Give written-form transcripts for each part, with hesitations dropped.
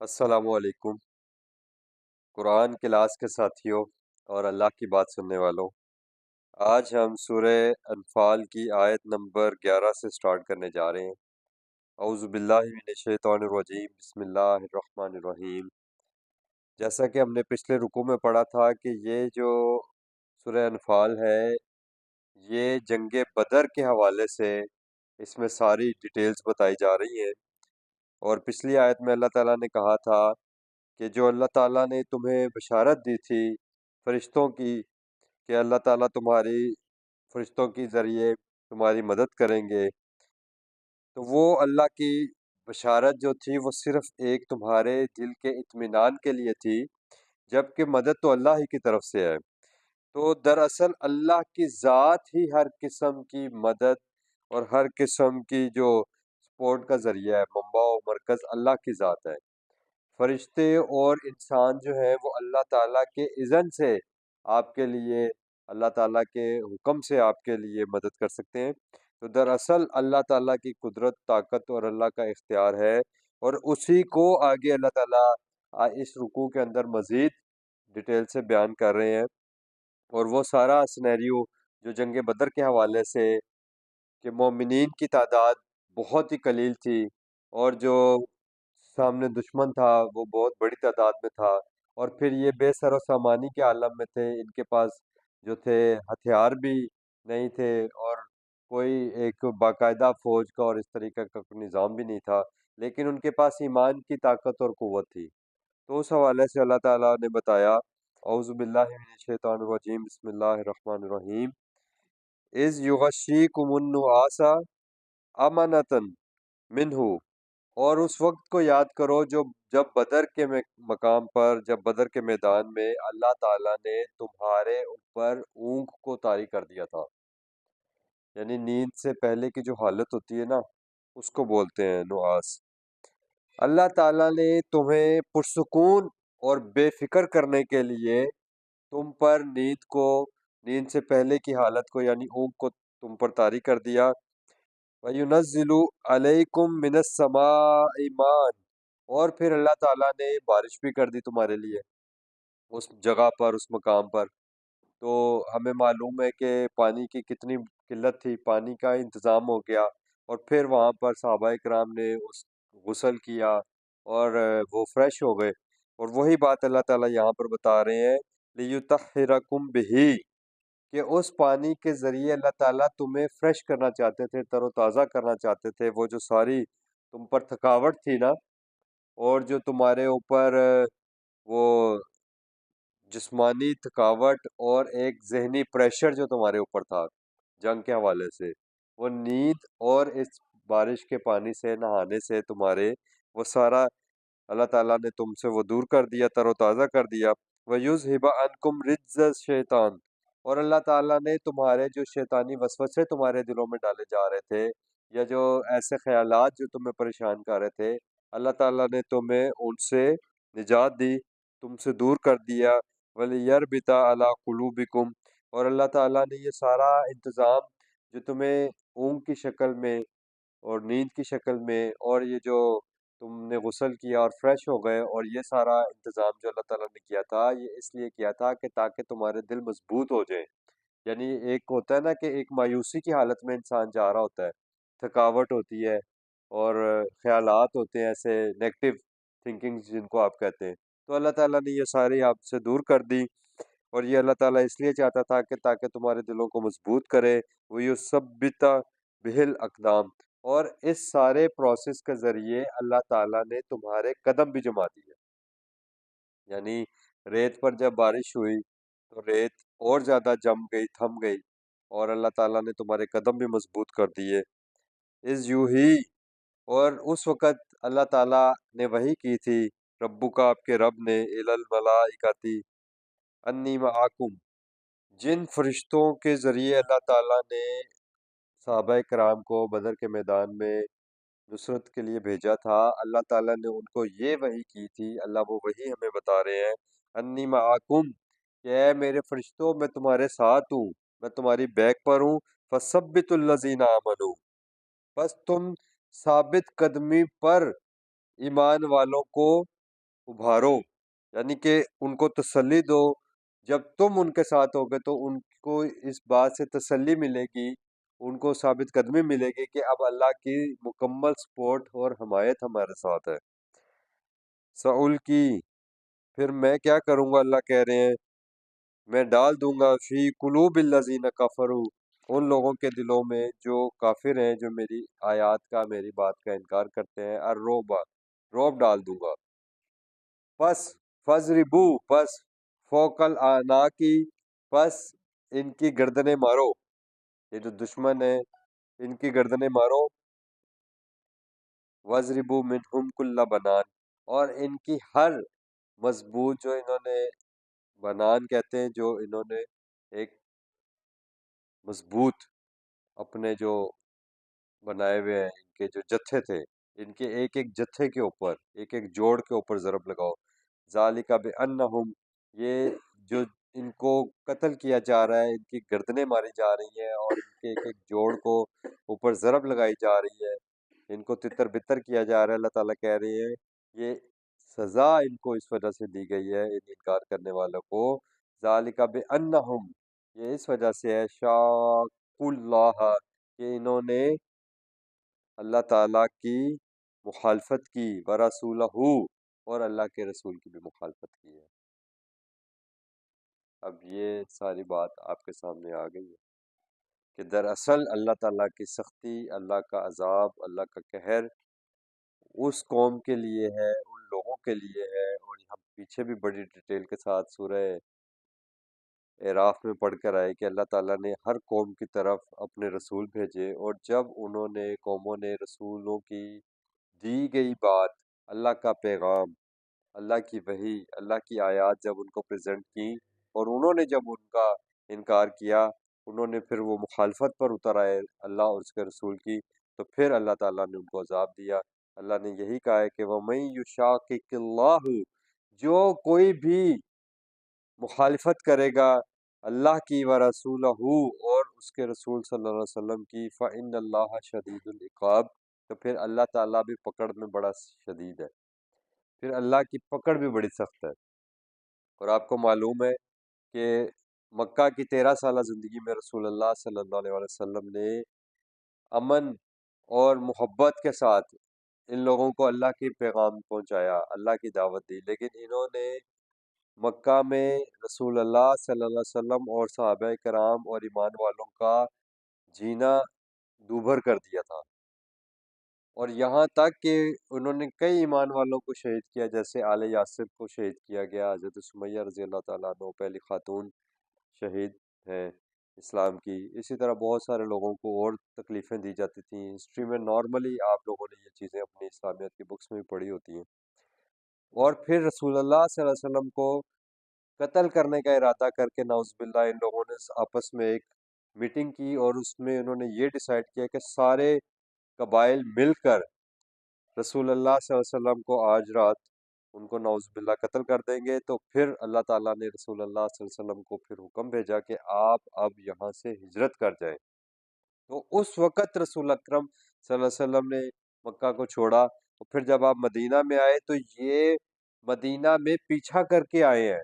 السلام علیکم۔ قرآن کلاس کے ساتھیوں اور اللہ کی بات سننے والوں، آج ہم سورہ انفال کی آیت نمبر 11 سے سٹارٹ کرنے جا رہے ہیں۔ اعوذ باللہ من الشیطان الرجیم، بسم اللہ الرحمن الرحیم۔ جیسا کہ ہم نے پچھلے رکوع میں پڑھا تھا کہ یہ جو سورہ انفال ہے یہ جنگ بدر کے حوالے سے اس میں ساری ڈیٹیلز بتائی جا رہی ہیں، اور پچھلی آیت میں اللہ تعالیٰ نے کہا تھا کہ جو اللہ تعالیٰ نے تمہیں بشارت دی تھی فرشتوں کی کہ اللہ تعالیٰ تمہاری فرشتوں کے ذریعے تمہاری مدد کریں گے، تو وہ اللہ کی بشارت جو تھی وہ صرف ایک تمہارے دل کے اطمینان کے لیے تھی، جبکہ مدد تو اللہ ہی کی طرف سے ہے۔ تو دراصل اللہ کی ذات ہی ہر قسم کی مدد اور ہر قسم کی جو سپورٹ کا ذریعہ ہے، منبع و مرکز اللہ کی ذات ہے۔ فرشتے اور انسان جو ہے وہ اللہ تعالیٰ کے اذن سے آپ کے لیے، اللہ تعالیٰ کے حکم سے آپ کے لیے مدد کر سکتے ہیں۔ تو دراصل اللہ تعالیٰ کی قدرت، طاقت اور اللہ کا اختیار ہے، اور اسی کو آگے اللہ تعالیٰ اس رکوع کے اندر مزید ڈیٹیل سے بیان کر رہے ہیں، اور وہ سارا سینیریو جو جنگ بدر کے حوالے سے کہ مومنین کی تعداد بہت ہی قلیل تھی، اور جو سامنے دشمن تھا وہ بہت بڑی تعداد میں تھا، اور پھر یہ بے سر و سامانی کے عالم میں تھے، ان کے پاس جو تھے ہتھیار بھی نہیں تھے، اور کوئی ایک باقاعدہ فوج کا اور اس طریقے کا کوئی نظام بھی نہیں تھا، لیکن ان کے پاس ایمان کی طاقت اور قوت تھی۔ تو اس حوالے سے اللہ تعالیٰ نے بتایا، اعوذ باللہ من الشیطان الرجیم، بسم اللہ الرحمن الرحیم، اذ یغشیکم النعاس امنۃ منہ، اور اس وقت کو یاد کرو جب بدر کے مقام پر، جب بدر کے میدان میں اللہ تعالیٰ نے تمہارے اوپر اونگ کو طاری کر دیا تھا، یعنی نیند سے پہلے کی جو حالت ہوتی ہے نا، اس کو بولتے ہیں نعاس۔ اللہ تعالیٰ نے تمہیں پرسکون اور بے فکر کرنے کے لیے تم پر نیند سے پہلے کی حالت کو یعنی اونگ کو تم پر طاری کر دیا۔ وَيُنَزِّلُ عَلَيْكُم مِّنَ السَّمَاءِ مَاءً، اور پھر اللہ تعالیٰ نے بارش بھی کر دی تمہارے لیے اس جگہ پر، اس مقام پر۔ تو ہمیں معلوم ہے کہ پانی کی کتنی قلت تھی، پانی کا انتظام ہو گیا، اور پھر وہاں پر صحابہ کرام نے غسل کیا، اور وہ فریش ہو گئے، اور وہی بات اللہ تعالیٰ یہاں پر بتا رہے ہیں، لِيُطَهِّرَكُم بِهِ، کہ اس پانی کے ذریعے اللہ تعالیٰ تمہیں فریش کرنا چاہتے تھے، تر و تازہ کرنا چاہتے تھے۔ وہ جو ساری تم پر تھکاوٹ تھی نا، اور جو تمہارے اوپر وہ جسمانی تھکاوٹ اور ایک ذہنی پریشر جو تمہارے اوپر تھا جنگ کے حوالے سے، وہ نیند اور اس بارش کے پانی سے نہانے سے تمہارے وہ سارا اللہ تعالیٰ نے تم سے وہ دور کر دیا، تر و تازہ کر دیا۔ وَيُذْهِبَ عَنْكُمْ رِجْزَ الشَّيْطَانِ، اور اللہ تعالیٰ نے تمہارے جو شیطانی وسوسے تمہارے دلوں میں ڈالے جا رہے تھے، یا جو ایسے خیالات جو تمہیں پریشان کر رہے تھے، اللہ تعالیٰ نے تمہیں ان سے نجات دی، تم سے دور کر دیا۔ وَلِيَرْبِطَ عَلَىٰ قُلُوبِكُمْ، اور اللہ تعالیٰ نے یہ سارا انتظام جو تمہیں اونگ کی شکل میں اور نیند کی شکل میں، اور یہ جو تم نے غسل کیا اور فریش ہو گئے، اور یہ سارا انتظام جو اللہ تعالیٰ نے کیا تھا، یہ اس لیے کیا تھا کہ تاکہ تمہارے دل مضبوط ہو جائیں۔ یعنی ایک ہوتا ہے نا کہ ایک مایوسی کی حالت میں انسان جا رہا ہوتا ہے، تھکاوٹ ہوتی ہے، اور خیالات ہوتے ہیں ایسے نیگیٹو تھنکنگ جن کو آپ کہتے ہیں، تو اللہ تعالیٰ نے یہ ساری آپ سے دور کر دی، اور یہ اللہ تعالیٰ اس لیے چاہتا تھا کہ تاکہ تمہارے دلوں کو مضبوط کرے۔ وَيُثَبِّتَ بِهِ الْأَقْدَامَ، اور اس سارے پروسیس کے ذریعے اللہ تعالیٰ نے تمہارے قدم بھی جما دیے، یعنی ریت پر جب بارش ہوئی تو ریت اور زیادہ جم گئی، تھم گئی، اور اللہ تعالیٰ نے تمہارے قدم بھی مضبوط کر دیے۔ اِذْ یوحی، اور اس وقت اللہ تعالیٰ نے وحی کی تھی، ربو کا آپ کے رب نے، الی الملائکتی انی معکم، جن فرشتوں کے ذریعے اللہ تعالیٰ نے صحابہ کرام کو بدر کے میدان میں نصرت کے لیے بھیجا تھا، اللہ تعالیٰ نے ان کو یہ وحی کی تھی، اللہ وہ وحی ہمیں بتا رہے ہیں، انی معکم، کہ اے میرے فرشتوں میں تمہارے ساتھ ہوں، میں تمہاری بیک پر ہوں، فثبت الذین آمنوا، بس تم ثابت قدمی پر ایمان والوں کو ابھارو، یعنی کہ ان کو تسلی دو. جب تم ان کے ساتھ ہوگے تو ان کو اس بات سے تسلی ملے گی، ان کو ثابت قدمی ملے گی کہ اب اللہ کی مکمل سپورٹ اور حمایت ہمارے ساتھ ہے. سعول کی، پھر میں کیا کروں گا، اللہ کہہ رہے ہیں میں ڈال دوں گا فی قلوب الذین کفروا، ان لوگوں کے دلوں میں جو کافر ہیں، جو میری آیات کا، میری بات کا انکار کرتے ہیں، الرعب، روب ڈال دوں گا. پس فضربو، پس فوق الاعناقی، پس ان کی گردنیں مارو، یہ جو دشمن ہے ان کی گردنیں مارو. وضربو منہم کل بنان، اور ان کی ہر مضبوط، جو انہوں نے بنان کہتے ہیں، جو انہوں نے ایک مضبوط اپنے جو بنائے ہوئے ہیں، ان کے جو جتھے تھے، ان کے ایک ایک جتھے کے اوپر، ایک ایک جوڑ کے اوپر ضرب لگاؤ. ذالک بانہم، یہ جو ان کو قتل کیا جا رہا ہے، ان کی گردنیں ماری جا رہی ہیں اور ان کے ایک ایک جوڑ کو اوپر ضرب لگائی جا رہی ہے، ان کو تتر بتر کیا جا رہا ہے، اللہ تعالیٰ کہہ رہے ہیں یہ سزا ان کو اس وجہ سے دی گئی ہے، ان انکار کرنے والوں کو. ذالک بانہم، یہ اس وجہ سے ہے، شاق اللہ، کہ انہوں نے اللہ تعالیٰ کی مخالفت کی، ورسولہ، اور اللہ کے رسول کی بھی مخالفت کی ہے. اب یہ ساری بات آپ کے سامنے آ گئی ہے کہ دراصل اللہ تعالیٰ کی سختی، اللہ کا عذاب، اللہ کا قہر اس قوم کے لیے ہے، ان لوگوں کے لیے ہے. اور ہم پیچھے بھی بڑی ڈیٹیل کے ساتھ سورہ اعراف میں پڑھ کر آئے کہ اللہ تعالیٰ نے ہر قوم کی طرف اپنے رسول بھیجے، اور جب انہوں نے، قوموں نے، رسولوں کی دی گئی بات، اللہ کا پیغام، اللہ کی وحی، اللہ کی آیات جب ان کو پریزنٹ کی، اور انہوں نے جب ان کا انکار کیا، انہوں نے پھر وہ مخالفت پر اتر آئے اللہ اور اس کے رسول کی، تو پھر اللہ تعالیٰ نے ان کو عذاب دیا. اللہ نے یہی کہا ہے کہ وَمَن يُشَاقِقِ اللَّهُ، جو کوئی بھی مخالفت کرے گا اللہ کی، ورسولہ، اور اس کے رسول صلی اللہ علیہ وسلم کی، فَإِنَّ اللَّهَ شَدِيدُ الْعِقَابِ، تو پھر اللہ تعالیٰ بھی پکڑ میں بڑا شدید ہے، پھر اللہ کی پکڑ بھی بڑی سخت ہے. اور آپ کو معلوم ہے کہ مکہ کی 13 سالہ زندگی میں رسول اللہ صلی اللہ علیہ وسلم نے امن اور محبت کے ساتھ ان لوگوں کو اللہ کی پیغام پہنچایا، اللہ کی دعوت دی، لیکن انہوں نے مکہ میں رسول اللہ صلی اللہ علیہ وسلم اور صحابہ کرام اور ایمان والوں کا جینا دوبھر کر دیا تھا. اور یہاں تک کہ انہوں نے کئی ایمان والوں کو شہید کیا، جیسے آل یاسر کو شہید کیا گیا، حضرت سمیہ رضی اللہ تعالیٰ عنہ پہلی خاتون شہید ہیں اسلام کی. اسی طرح بہت سارے لوگوں کو اور تکلیفیں دی جاتی تھیں. ہسٹری میں نارملی آپ لوگوں نے یہ چیزیں اپنی اسلامیت کی بکس میں بھی پڑھی ہوتی ہیں. اور پھر رسول اللہ صلی اللہ علیہ وسلم کو قتل کرنے کا ارادہ کر کے نعوذ باللہ ان لوگوں نے آپس میں ایک میٹنگ کی، اور اس میں انہوں نے یہ ڈیسائیڈ کیا کہ سارے قبائل مل کر رسول اللہ صلی اللہ علیہ وسلم کو آج رات ان کو نعوذ باللہ قتل کر دیں گے. تو پھر اللہ تعالیٰ نے رسول اللہ صلی اللہ علیہ وسلم کو پھر حکم بھیجا کہ آپ اب یہاں سے ہجرت کر جائیں. تو اس وقت رسول اکرم صلی اللہ علیہ وسلم نے مکہ کو چھوڑا. اور پھر جب آپ مدینہ میں آئے تو یہ مدینہ میں پیچھا کر کے آئے ہیں،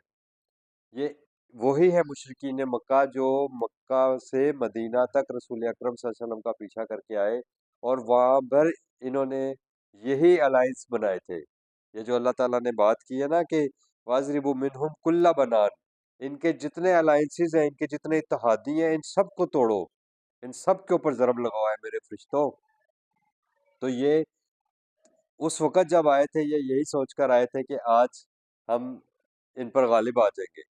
یہ وہی ہے مشرکین مکہ جو مکہ سے مدینہ تک رسول اکرم صلی اللہ علیہ وسلم کا پیچھا کر کے آئے، اور وہاں پر انہوں نے یہی الائنس بنائے تھے. یہ جو اللہ تعالیٰ نے بات کی ہے نا کہ وَاضْرِبُوا مِنْهُمْ كُلَّ بَنَانٍ، ان کے جتنے الائنسز ہیں، ان کے جتنے اتحادی ہیں، ان سب کو توڑو، ان سب کے اوپر ضرب لگاؤ ہے میرے فرشتوں. تو یہ اس وقت جب آئے تھے، یہ یہی سوچ کر آئے تھے کہ آج ہم ان پر غالب آ جائیں گے.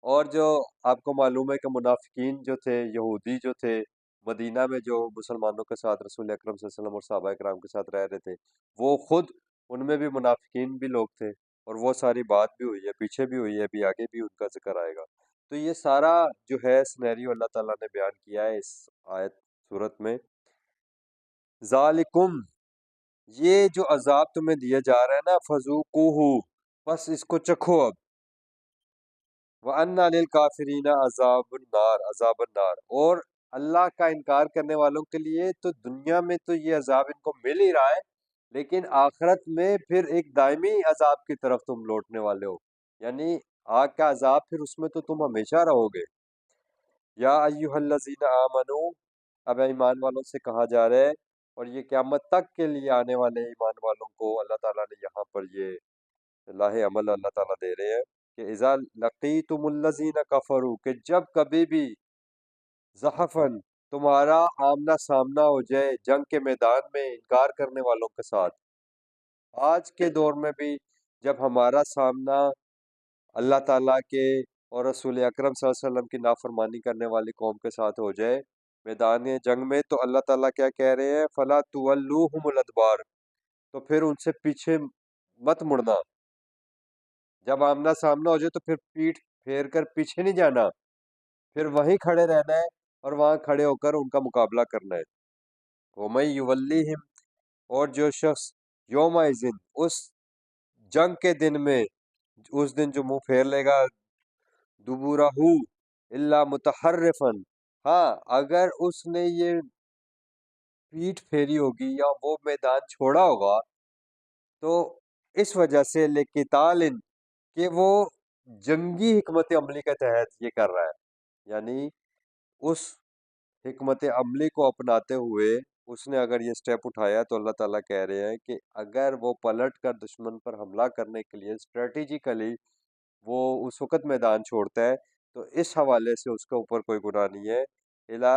اور جو آپ کو معلوم ہے کہ منافقین جو تھے، یہودی جو تھے مدینہ میں، جو مسلمانوں کے ساتھ رسول اکرم صلی اللہ علیہ وسلم اور صحابہ کرام کے ساتھ رہ رہے تھے، وہ خود ان میں بھی منافقین بھی لوگ تھے، اور وہ ساری بات بھی ہوئی ہے، پیچھے بھی ہوئی ہے، ابھی آگے بھی ان کا ذکر آئے گا. تو یہ سارا جو ہے سنیریو اللہ تعالیٰ نے بیان کیا ہے اس آیت صورت میں. ذالکم، یہ جو عذاب تمہیں دیا جا رہا ہے نا، فذوقوہ، بس اس کو چکھو اب. وَأَنَّ لِلْكَافِرِينَ عذاب النار، اور اللہ کا انکار کرنے والوں کے لیے تو دنیا میں تو یہ عذاب ان کو مل ہی رہا ہے، لیکن آخرت میں پھر ایک دائمی عذاب کی طرف تم لوٹنے والے ہو، یعنی آگ کا عذاب، پھر اس میں تو تم ہمیشہ رہو گے۔ یا ایھا الذین آمنو، اب ایمان والوں سے کہا جا رہا ہے، اور یہ قیامت تک کے لیے آنے والے ایمان والوں کو اللہ تعالیٰ نے یہاں پر یہ لاہ عمل اللہ تعالیٰ دے رہے ہیں کہ اذا لقیتم الذین کفروا، کہ جب کبھی بھی زحفن تمہارا آمنا سامنا ہو جائے جنگ کے میدان میں انکار کرنے والوں کے ساتھ، آج کے دور میں بھی جب ہمارا سامنا اللہ تعالیٰ کے اور رسول اکرم صلی اللہ علیہ وسلم کی نافرمانی کرنے والی قوم کے ساتھ ہو جائے میدان جنگ میں، تو اللہ تعالیٰ کیا کہہ رہے ہیں، فلا تولوہم الادبار، تو پھر ان سے پیچھے مت مڑنا، جب آمنا سامنا ہو جائے تو پھر پیٹھ پھیر کر پیچھے نہیں جانا، پھر وہیں کھڑے رہنا ہے اور وہاں کھڑے ہو کر ان کا مقابلہ کرنا ہے۔ وَمَن يُوَلِّهِمْ، اور جو شخص یومئذ، اس جنگ کے دن میں، اس دن جو منہ پھیر لے گا، دبورہ الا متحرفن، ہاں اگر اس نے یہ پیٹھ پھیری ہوگی یا وہ میدان چھوڑا ہوگا تو اس وجہ سے لقتال، کہ وہ جنگی حکمت عملی کے تحت یہ کر رہا ہے، یعنی اس حکمت عملی کو اپناتے ہوئے اس نے اگر یہ سٹیپ اٹھایا، تو اللہ تعالیٰ کہہ رہے ہیں کہ اگر وہ پلٹ کر دشمن پر حملہ کرنے کے لیے اسٹریٹجیکلی وہ اس وقت میدان چھوڑتا ہے، تو اس حوالے سے اس کے اوپر کوئی گناہ نہیں ہے۔ الا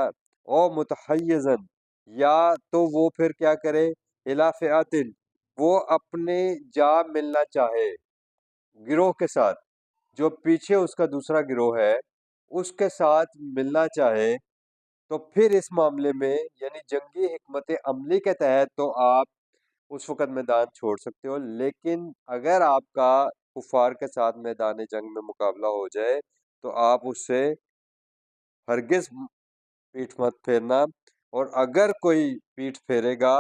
او متحیزن، یا تو وہ پھر کیا کرے، الا فئاتن، وہ اپنے جا ملنا چاہے گروہ کے ساتھ، جو پیچھے اس کا دوسرا گروہ ہے اس کے ساتھ ملنا چاہے، تو پھر اس معاملے میں یعنی جنگی حکمت عملی کے تحت تو آپ اس وقت میدان چھوڑ سکتے ہو، لیکن اگر آپ کا کفار کے ساتھ میدان جنگ میں مقابلہ ہو جائے تو آپ اس سے ہرگز پیٹھ مت پھیرنا، اور اگر کوئی پیٹھ پھیرے گا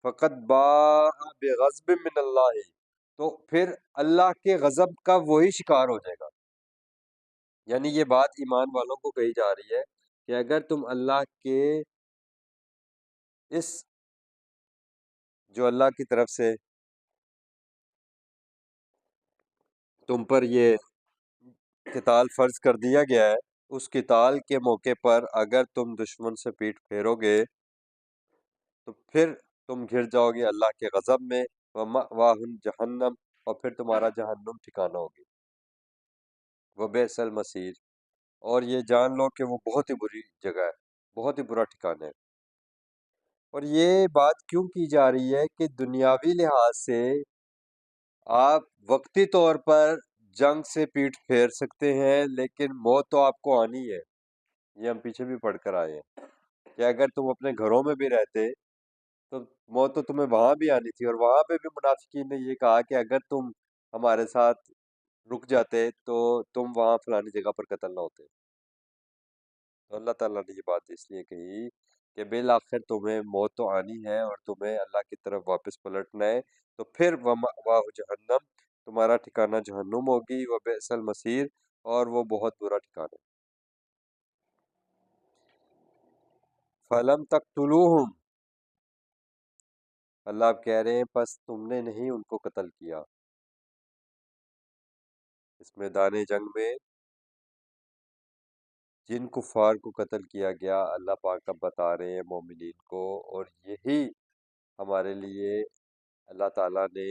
فقط باء بغضب من اللہ، تو پھر اللہ کے غضب کا وہی شکار ہو جائے گا۔ یعنی یہ بات ایمان والوں کو کہی جا رہی ہے کہ اگر تم اللہ کے اس جو اللہ کی طرف سے تم پر یہ قتال فرض کر دیا گیا ہے، اس قتال کے موقع پر اگر تم دشمن سے پیٹھ پھیرو گے تو پھر تم گر جاؤ گے اللہ کے غضب میں، وَمَأْوَاهُمْ جہنم، اور پھر تمہارا جہنم ٹھکانہ ہوگی، وَبِئْسَ الْمَصِيرُ، اور یہ جان لو کہ وہ بہت ہی بری جگہ ہے، بہت ہی برا ٹھکانہ ہے۔ اور یہ بات کیوں کی جا رہی ہے کہ دنیاوی لحاظ سے آپ وقتی طور پر جنگ سے پیٹھ پھیر سکتے ہیں، لیکن موت تو آپ کو آنی ہے، یہ ہم پیچھے بھی پڑھ کر آئے ہیں کہ اگر تم اپنے گھروں میں بھی رہتے تو موت تو تمہیں وہاں بھی آنی تھی، اور وہاں پہ بھی منافقین نے یہ کہا کہ اگر تم ہمارے ساتھ رک جاتے تو تم وہاں فلانی جگہ پر قتل نہ ہوتے۔ تو اللہ تعالیٰ نے یہ بات اس لیے کہی کہ بالآخر تمہیں موت تو آنی ہے اور تمہیں اللہ کی طرف واپس پلٹنا ہے، تو پھر وَمَأْوَاهُ جہنم، تمہارا ٹھکانہ جہنم ہوگی، وَبِئْسَ الْمَصِيرُ، اور وہ بہت برا ٹھکانہ ہے۔ فَلَمْ تَقْتُلُوهُمْ، اللہ اب کہہ رہے ہیں پس تم نے نہیں ان کو قتل کیا اس میدان جنگ میں، جن کفار کو قتل کیا گیا اللہ پاک اب بتا رہے ہیں مومنین کو، اور یہی ہمارے لیے اللہ تعالیٰ نے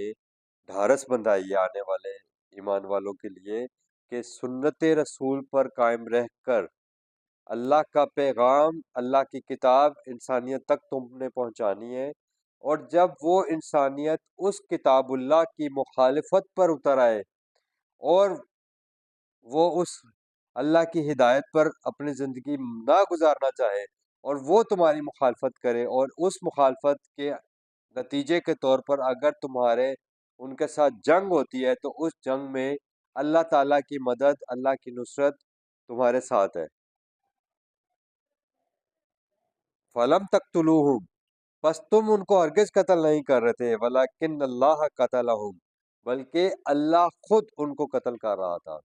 ڈھارس بندھائی ہے آنے والے ایمان والوں کے لیے کہ سنت رسول پر قائم رہ کر اللہ کا پیغام، اللہ کی کتاب انسانیت تک تم نے پہنچانی ہے، اور جب وہ انسانیت اس کتاب اللہ کی مخالفت پر اتر آئے اور وہ اس اللہ کی ہدایت پر اپنی زندگی نہ گزارنا چاہے اور وہ تمہاری مخالفت کرے، اور اس مخالفت کے نتیجے کے طور پر اگر تمہارے ان کے ساتھ جنگ ہوتی ہے تو اس جنگ میں اللہ تعالیٰ کی مدد، اللہ کی نصرت تمہارے ساتھ ہے۔ فَلَمْ تَقْتُلُوهُمْ، بس تم ان کو ہرگز قتل نہیں کر رہے تھے، وَلَكِنَّ اللَّهَ قَتَلَهُمْ، بلکہ اللہ خود ان کو قتل کر رہا تھا۔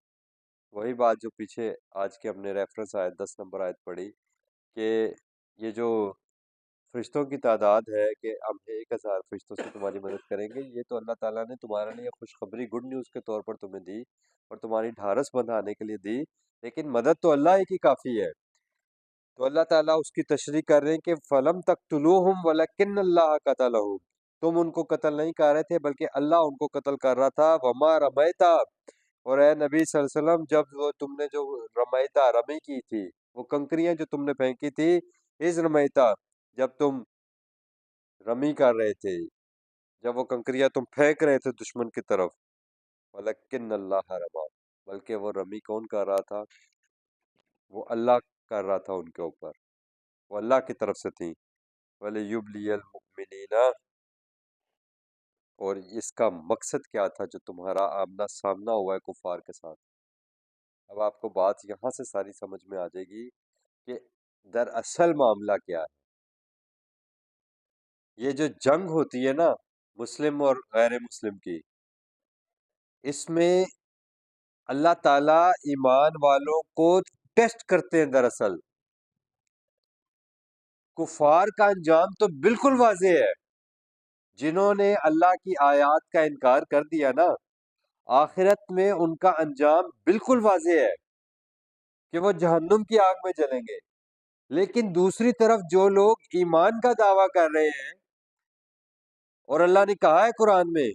وہی بات جو پیچھے آج کے ہم نے ریفرنس آیت 10 نمبر آیت پڑھی کہ یہ جو فرشتوں کی تعداد ہے کہ ہم 1000 فرشتوں سے تمہاری مدد کریں گے، یہ تو اللہ تعالیٰ نے تمہارے لیے خوشخبری گڈ نیوز کے طور پر تمہیں دی اور تمہاری ڈھارس بندھانے کے لیے دی، لیکن مدد تو اللہ ہی کی کافی ہے۔ تو اللہ تعالیٰ اس کی تشریح کر رہے ہیں کہ فلم تقتلوہم ولکن اللہ قتلہم، تم ان کو قتل نہیں کر رہے تھے بلکہ اللہ ان کو قتل کر رہا تھا۔ وما رمیتا، اور اے نبی صلی اللہ علیہ وسلم جب وہ تم نے جو رمیتا رمی کی تھی، وہ کنکریاں جو تم نے پھینکی تھی، از رمیتا، جب تم رمی کر رہے تھے، جب وہ کنکریاں تم پھینک رہے تھے دشمن کی طرف، ولیکن اللہ رما، بلکہ وہ رمی کون کر رہا تھا؟ وہ اللہ کر رہا تھا ان کے اوپر، وہ اللہ کی طرف سے تھی۔ وَلِيُبْلِيَ الْمُؤْمِنِينَ، اور اس کا مقصد کیا تھا جو تمہارا آمنا سامنا ہوا ہے کفار کے ساتھ؟ اب آپ کو بات یہاں سے ساری سمجھ میں آ جائے گی کہ دراصل معاملہ کیا ہے۔ یہ جو جنگ ہوتی ہے نا مسلم اور غیر مسلم کی، اس میں اللہ تعالیٰ ایمان والوں کو ٹیسٹ کرتے ہیں۔ دراصل کفار کا انجام تو بالکل واضح ہے، جنہوں نے اللہ کی آیات کا انکار کر دیا نا، آخرت میں ان کا انجام بالکل واضح ہے کہ وہ جہنم کی آگ میں جلیں گے۔ لیکن دوسری طرف جو لوگ ایمان کا دعویٰ کر رہے ہیں، اور اللہ نے کہا ہے قرآن میں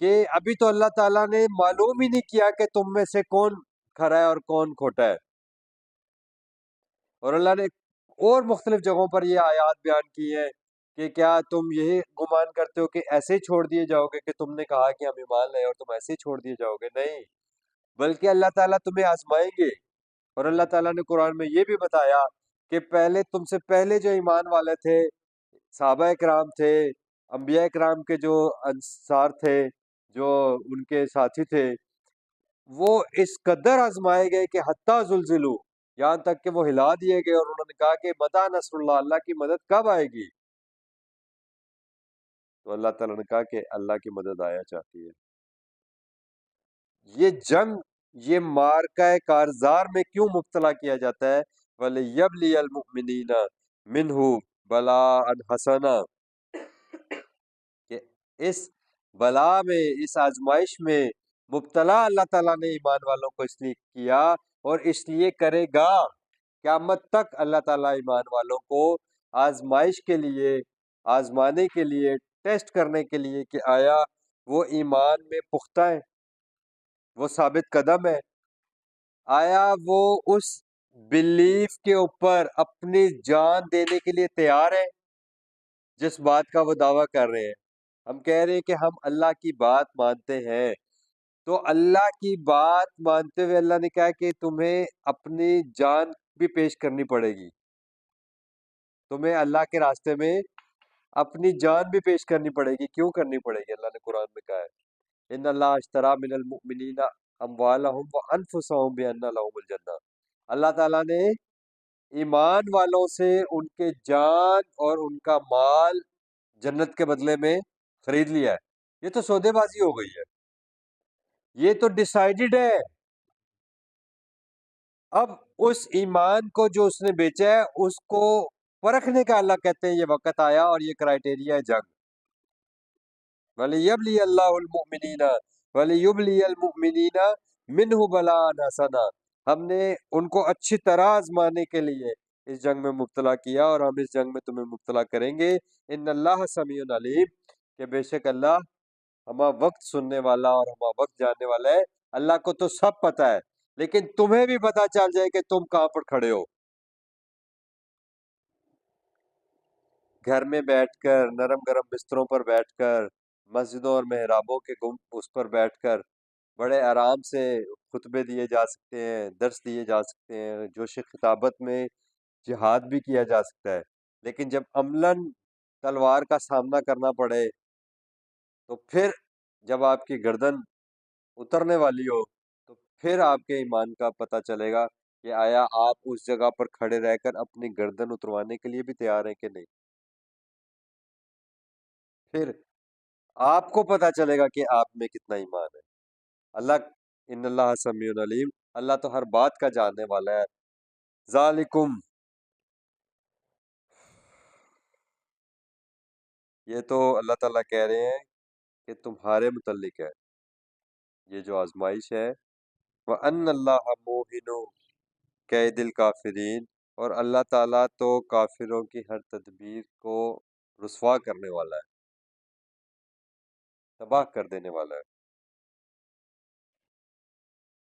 کہ ابھی تو اللہ تعالیٰ نے معلوم ہی نہیں کیا کہ تم میں سے کون کھرا ہے اور کون کھوٹا ہے، اور اللہ نے اور مختلف جگہوں پر یہ آیات بیان کی ہیں کہ کیا تم یہی گمان کرتے ہو کہ ایسے ہی چھوڑ دیے جاؤ گے، کہ تم نے کہا کہ ہم ایمان لائے اور تم ایسے ہی چھوڑ دیے جاؤ گے؟ نہیں، بلکہ اللہ تعالیٰ تمہیں آزمائیں گے۔ اور اللہ تعالیٰ نے قرآن میں یہ بھی بتایا کہ پہلے تم سے پہلے جو ایمان والے تھے، صحابہ کرام تھے، انبیاء کرام کے جو انصار تھے، جو ان کے ساتھی تھے، وہ اس قدر آزمائے گئے کہ حتیٰ زلزلو، یہاں تک کہ وہ ہلا دیے گئے، اور انہوں نے کہا کہ متی نصر اللہ، اللہ کی مدد کب آئے گی؟ تو اللہ تعالیٰ نے کہا کہ اللہ کی مدد آیا چاہتی ہے۔ یہ جنگ، یہ معرکہ کارزار میں کیوں مبتلا کیا جاتا ہے؟ وَلِيَبْلِيَ الْمُؤْمِنِينَ مِنْهُ بَلَاءً حَسَنًا، کہ اس بلا میں، اس آزمائش میں مبتلا اللہ تعالیٰ نے ایمان والوں کو اس لیے کیا، اور اس لیے کرے گا قیامت تک۔ اللہ تعالیٰ ایمان والوں کو آزمائش کے لیے، آزمانے کے لیے، ٹیسٹ کرنے کے لیے کہ آیا وہ ایمان میں پختہ ہے، وہ ثابت قدم ہے، آیا وہ اس بلیف کے اوپر اپنی جان دینے کے لیے تیار ہے جس بات کا وہ دعویٰ کر رہے ہیں۔ ہم کہہ رہے ہیں کہ ہم اللہ کی بات مانتے ہیں، تو اللہ کی بات مانتے ہوئے اللہ نے کہا کہ تمہیں اپنی جان بھی پیش کرنی پڑے گی، تمہیں اللہ کے راستے میں اپنی جان بھی پیش کرنی پڑے گی۔ کیوں کرنی پڑے گی؟ اللہ نے قرآن میں کہا ہے ان اللہ اشترى من المؤمنین اموالہم وانفسہم بان لہم الجنہ، اللہ تعالیٰ نے ایمان والوں سے ان کے جان اور ان کا مال جنت کے بدلے میں خرید لیا ہے۔ یہ تو سودے بازی ہو گئی ہے، یہ تو ڈیسائیڈڈ ہے۔ اب اس ایمان کو جو اس نے بیچا ہے، اس کو پرکھنے کا اللہ کہتے ہیں یہ وقت آیا، اور یہ کرائٹیریا ہے جنگ۔ وَلِيَبْلِيَ اللَّهُ الْمُؤْمِنِينَ وَلِيُبْلِيَ الْمُؤْمِنِينَ مِنْهُ بَلَاءً حَسَنًا، ہم نے ان کو اچھی طرح آزمانے کے لیے اس جنگ میں مبتلا کیا، اور ہم اس جنگ میں تمہیں مبتلا کریں گے۔ ان اللہ سمیع علیم، کہ بے شک اللہ ہما وقت سننے والا اور ہما وقت جاننے والا ہے۔ اللہ کو تو سب پتہ ہے، لیکن تمہیں بھی پتہ چل جائے کہ تم کہاں پر کھڑے ہو۔ گھر میں بیٹھ کر، نرم گرم بستروں پر بیٹھ کر، مسجدوں اور محرابوں کے اس پر بیٹھ کر بڑے آرام سے خطبے دیے جا سکتے ہیں، درس دیے جا سکتے ہیں، جوش خطابت میں جہاد بھی کیا جا سکتا ہے، لیکن جب عملاً تلوار کا سامنا کرنا پڑے، تو پھر جب آپ کی گردن اترنے والی ہو، تو پھر آپ کے ایمان کا پتہ چلے گا کہ آیا آپ اس جگہ پر کھڑے رہ کر اپنی گردن اتروانے کے لیے بھی تیار ہیں کہ نہیں۔ پھر آپ کو پتہ چلے گا کہ آپ میں کتنا ایمان ہے۔ اللہ، ان اللہ سمیع علیم، اللہ تو ہر بات کا جاننے والا ہے۔ ذالکم یہ تو اللہ تعالیٰ کہہ رہے ہیں کہ تمہارے متعلق ہے یہ جو آزمائش ہے۔ وَأَنَّ اللَّهَ مُوهِنُ كَيْدِ الْكَافِرِينَ، اور اللہ تعالیٰ تو کافروں کی ہر تدبیر کو رسوا کرنے والا ہے، تباہ کر دینے والا ہے۔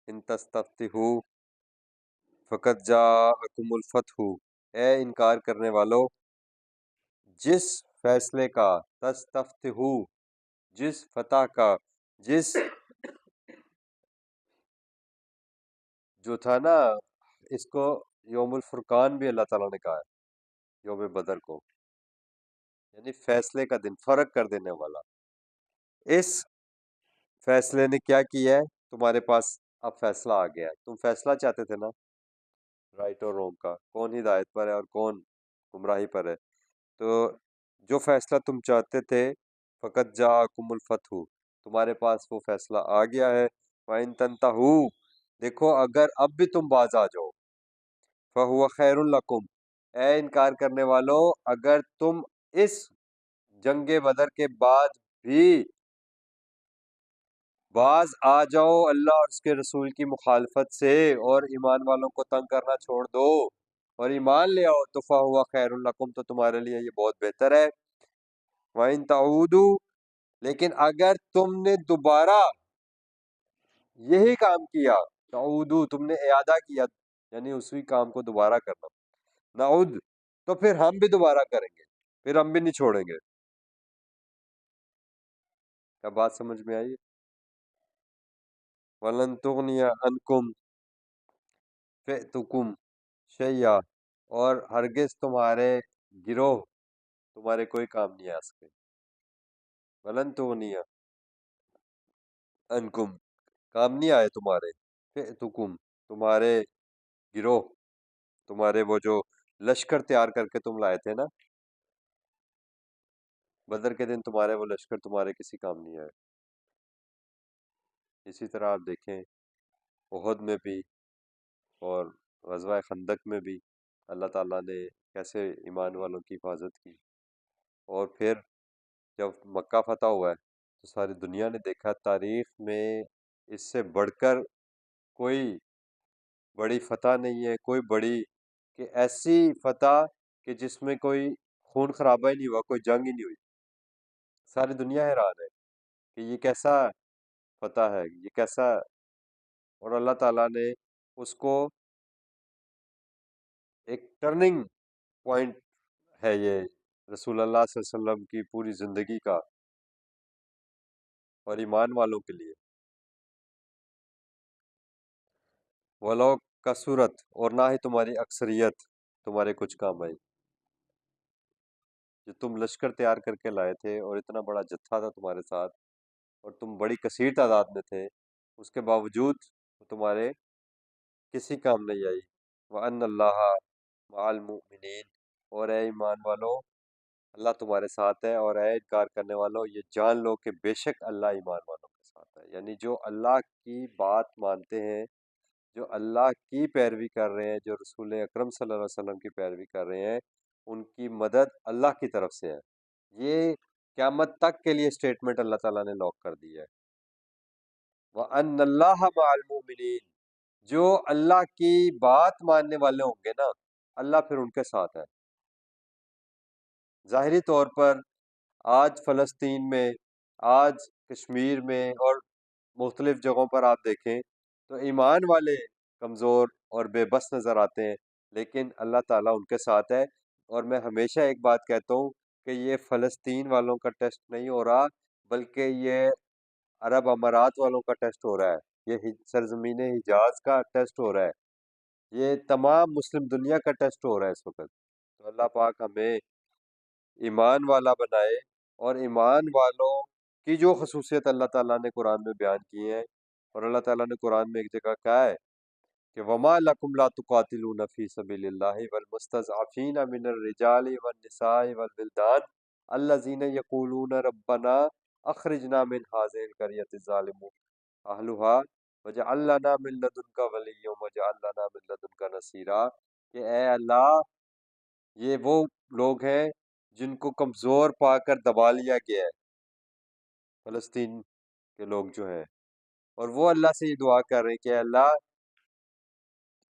ان تستفتحوا فقد جاءکم الفتح، اے انکار کرنے والو جس فیصلے کا، تستفتحوا جس فتح کا، جس جو تھا نا، اس کو یوم الفرقان بھی اللہ تعالیٰ نے کہا ہے، یوم بدر کو، یعنی فیصلے کا دن، فرق کر دینے والا۔ اس فیصلے نے کیا کیا ہے؟ تمہارے پاس اب فیصلہ آ گیا ہے۔ تم فیصلہ چاہتے تھے نا، رائٹ اور رونگ کا، کون ہدایت پر ہے اور کون گمراہی پر ہے، تو جو فیصلہ تم چاہتے تھے، فقط جاءکم الفتح، تمہارے پاس وہ فیصلہ آ گیا ہے۔ وَإِن تَنْتَهُوا، دیکھو اگر اب بھی تم باز آ جاؤ، فَهُوَ خَيْرٌ لَكُمْ، اے انکار کرنے والو اگر تم اس جنگ بدر کے بعد بھی باز آ جاؤ اللہ اور اس کے رسول کی مخالفت سے، اور ایمان والوں کو تنگ کرنا چھوڑ دو اور ایمان لے آؤ، تو فَهُوَ خَيْرٌ لَكُمْ، تو تمہارے لیے یہ بہت بہتر ہے۔ وَإِن تَعُودُوا، لیکن اگر تم نے دوبارہ یہی کام کیا، تعودو تم نے اعادہ کیا، یعنی اسی کام کو دوبارہ کرنا، نعود تو پھر ہم بھی دوبارہ کریں گے، پھر ہم بھی نہیں چھوڑیں گے۔ کیا بات سمجھ میں آئی؟ وَلَن تُغْنِيَ عَنْكُمْ فِئْتُكُمْ شَيْئًا، اور ہرگز تمہارے گروہ تمہارے کوئی کام نہیں آ سکے۔ وَلَن تُغْنِيَ عَنْكُمْ، کام نہیں آئے تمہارے، فِئْتُكُمْ تمہارے گروہ، تمہارے وہ جو لشکر تیار کر کے تم لائے تھے نا بدر کے دن، تمہارے وہ لشکر تمہارے کسی کام نہیں آئے۔ اسی طرح آپ دیکھیں احد میں بھی اور غزوہ خندق میں بھی اللہ تعالیٰ نے کیسے ایمان والوں کی حفاظت کی، اور پھر جب مکہ فتح ہوا ہے تو ساری دنیا نے دیکھا تاریخ میں اس سے بڑھ کر کوئی بڑی فتح نہیں ہے، کوئی بڑی کہ ایسی فتح کہ جس میں کوئی خون خرابہ ہی نہیں ہوا، کوئی جنگ ہی نہیں ہوئی۔ ساری دنیا حیران ہے کہ یہ کیسا فتح ہے، یہ کیسا، اور اللہ تعالیٰ نے اس کو ایک ٹرننگ پوائنٹ ہے یہ رسول اللہ صلی اللہ علیہ وسلم کی پوری زندگی کا اور ایمان والوں کے لیے۔ ولو کثرت، اور نہ ہی تمہاری اکثریت تمہارے کچھ کام آئی، جو تم لشکر تیار کر کے لائے تھے اور اتنا بڑا جتھا تھا تمہارے ساتھ اور تم بڑی کثیر تعداد میں تھے، اس کے باوجود وہ تمہارے کسی کام نہیں آئی۔ وَأَنَّ اللَّهَ مَعَ الْمُؤْمِنِينَ، اور اے ایمان والو اللہ تمہارے ساتھ ہے، اور اے انکار کرنے والو یہ جان لو کہ بے شک اللہ ایمان والوں کے ساتھ ہے۔ یعنی جو اللہ کی بات مانتے ہیں، جو اللہ کی پیروی کر رہے ہیں، جو رسول اکرم صلی اللہ علیہ وسلم کی پیروی کر رہے ہیں، ان کی مدد اللہ کی طرف سے ہے۔ یہ قیامت تک کے لیے سٹیٹمنٹ اللہ تعالیٰ نے لاک کر دی ہے۔ وَأَنَّ اللَّهَ مَعَ الْمُؤْمِنِينَ، جو اللہ کی بات ماننے والے ہوں گے نا، اللہ پھر ان کے ساتھ ہے۔ ظاہری طور پر آج فلسطین میں، آج کشمیر میں اور مختلف جگہوں پر آپ دیکھیں تو ایمان والے کمزور اور بے بس نظر آتے ہیں، لیکن اللہ تعالیٰ ان کے ساتھ ہے۔ اور میں ہمیشہ ایک بات کہتا ہوں کہ یہ فلسطین والوں کا ٹیسٹ نہیں ہو رہا، بلکہ یہ عرب امارات والوں کا ٹیسٹ ہو رہا ہے، یہ سرزمین حجاز کا ٹیسٹ ہو رہا ہے، یہ تمام مسلم دنیا کا ٹیسٹ ہو رہا ہے اس وقت۔ تو اللہ پاک ہمیں ایمان والا بنائے، اور ایمان والوں کی جو خصوصیت اللہ تعالیٰ نے قرآن میں بیان کی ہیں، اور اللہ تعالیٰ نے قرآن میں ایک جگہ کہا ہے کہ وَمَا لَكُمْ لَا تُقَاتِلُونَ فِي سَبِيلِ اللَّهِ وَالْمُسْتَضْعَفِينَ مِنَ الرِّجَالِ وَالنِّسَاءِ وَالْوِلْدَانِ الَّذِينَ يَقُولُونَ رَبَّنَا أَخْرِجْنَا مِنْ هَٰذِهِ الْقَرْيَةِ الظَّالِمِ أَهْلُهَا وَاجْعَل لَّنَا مِن لَّدُنكَ وَلِيًّا وَاجْعَل لَّنَا مِن لَّدُنكَ نَصِيرًا، کہ اے اللہ یہ وہ لوگ ہیں جن کو کمزور پا کر دبا لیا گیا ہے، فلسطین کے لوگ جو ہیں، اور وہ اللہ سے یہ دعا کر رہے ہیں کہ اللہ،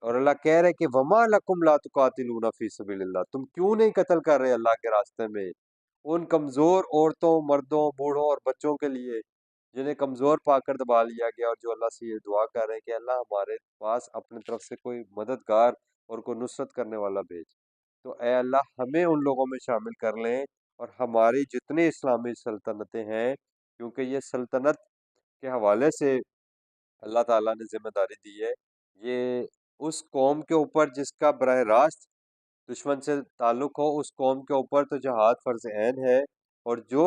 اور اللہ کہہ رہے کہ وما لکم لا تقاتلون فی سبیل اللہ، تم کیوں نہیں قتل کر رہے اللہ کے راستے میں ان کمزور عورتوں، مردوں، بوڑھوں اور بچوں کے لیے جنہیں کمزور پا کر دبا لیا گیا، اور جو اللہ سے یہ دعا کر رہے ہیں کہ اللہ ہمارے پاس اپنی طرف سے کوئی مددگار اور کوئی نصرت کرنے والا بھیج، تو اے اللہ ہمیں ان لوگوں میں شامل کر لیں، اور ہماری جتنی اسلامی سلطنتیں ہیں، کیونکہ یہ سلطنت کے حوالے سے اللہ تعالیٰ نے ذمہ داری دی ہے، یہ اس قوم کے اوپر جس کا براہ راست دشمن سے تعلق ہو، اس قوم کے اوپر تو جہاد فرض عین ہے، اور جو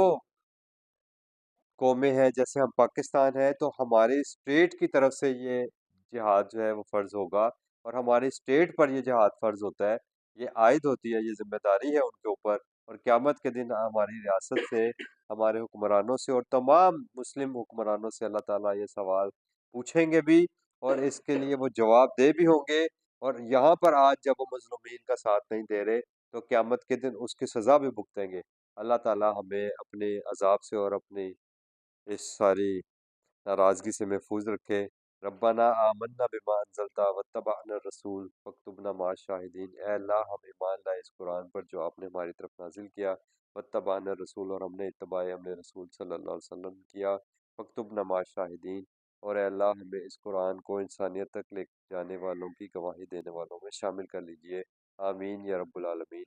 قومیں ہیں جیسے ہم پاکستان ہے تو ہماری اسٹیٹ کی طرف سے یہ جہاد جو ہے وہ فرض ہوگا، اور ہماری اسٹیٹ پر یہ جہاد فرض ہوتا ہے، یہ عائد ہوتی ہے، یہ ذمہ داری ہے ان کے اوپر، اور قیامت کے دن ہماری ریاست سے، ہمارے حکمرانوں سے اور تمام مسلم حکمرانوں سے اللہ تعالیٰ یہ سوال پوچھیں گے بھی، اور اس کے لیے وہ جواب دے بھی ہوں گے، اور یہاں پر آج جب وہ مظلومین کا ساتھ نہیں دے رہے تو قیامت کے دن اس کی سزا بھی بھگتیں گے۔ اللہ تعالیٰ ہمیں اپنے عذاب سے اور اپنی اس ساری ناراضگی سے محفوظ رکھے۔ ربنا آمنا بما انزلتا واتبعنا الرسول فاکتبنا مع الشاہدین، اے اللہ ہم ایمان لائے اس قرآن پر جو آپ نے ہماری طرف نازل کیا، واتبعنا الرسول اور ہم نے اتباع ہم نے رسول صلی اللہ علیہ وسلم کیا، فاکتبنا مع الشاہدین، اور اے اللہ ہمیں اس قرآن کو انسانیت تک لے جانے والوں کی گواہی دینے والوں میں شامل کر لیجئے، آمین یا رب العالمین۔